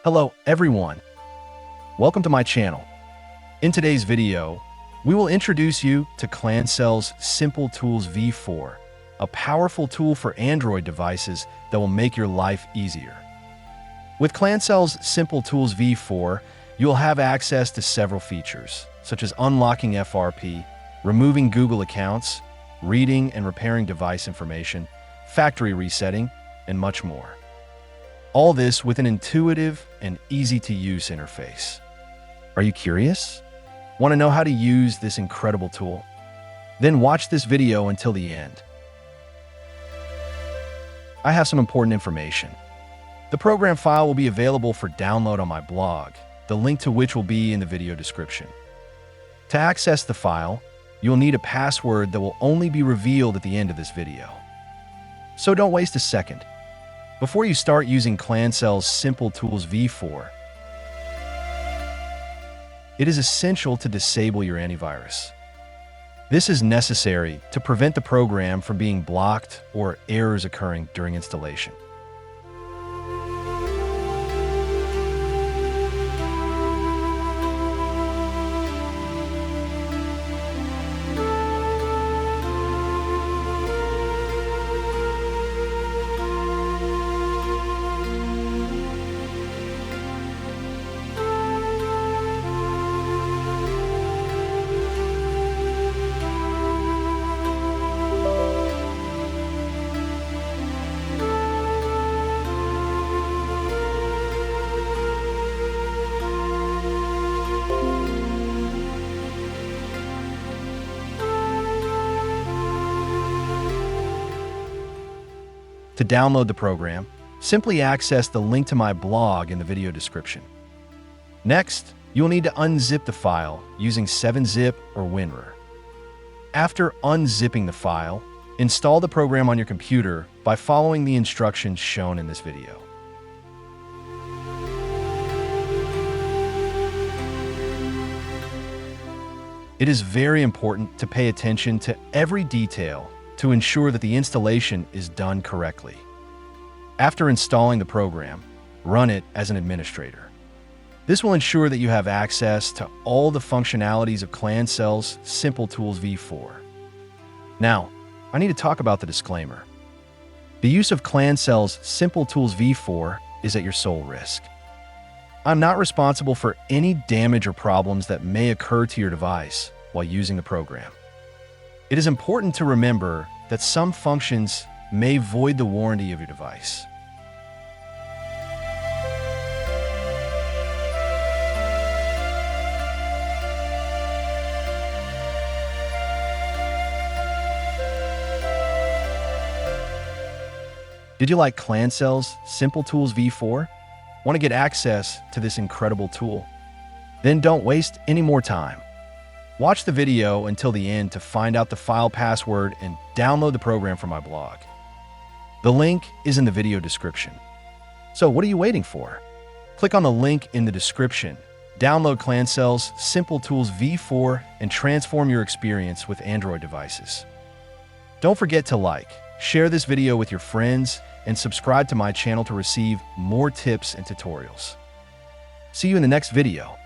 Hello everyone, welcome to my channel. In today's video, we will introduce you to ClanCells Simple Tools V4, a powerful tool for Android devices that will make your life easier. With ClanCells Simple Tools V4, you'll have access to several features, such as unlocking FRP, removing Google accounts, reading and repairing device information, factory resetting, and much more. All this with an intuitive and easy-to-use interface. Are you curious? Want to know how to use this incredible tool? Then watch this video until the end. I have some important information. The program file will be available for download on my blog, the link to which will be in the video description. To access the file, you'll need a password that will only be revealed at the end of this video. So don't waste a second. Before you start using ClanCells Simple Tools V4, it is essential to disable your antivirus. This is necessary to prevent the program from being blocked or errors occurring during installation. To download the program, simply access the link to my blog in the video description. Next, you'll need to unzip the file using 7-zip or WinRAR. After unzipping the file, install the program on your computer by following the instructions shown in this video. It is very important to pay attention to every detail to ensure that the installation is done correctly. After installing the program, run it as an administrator. This will ensure that you have access to all the functionalities of ClanCells Simple Tools V4. Now, I need to talk about the disclaimer. The use of ClanCells Simple Tools V4 is at your sole risk. I'm not responsible for any damage or problems that may occur to your device while using the program. It is important to remember that some functions may void the warranty of your device. Did you like ClanCells Simple Tools V4? Want to get access to this incredible tool? Then don't waste any more time. Watch the video until the end to find out the file password and download the program from my blog. The link is in the video description. So what are you waiting for? Click on the link in the description, download ClanCells Simple Tools V4, and transform your experience with Android devices. Don't forget to like, share this video with your friends, and subscribe to my channel to receive more tips and tutorials. See you in the next video.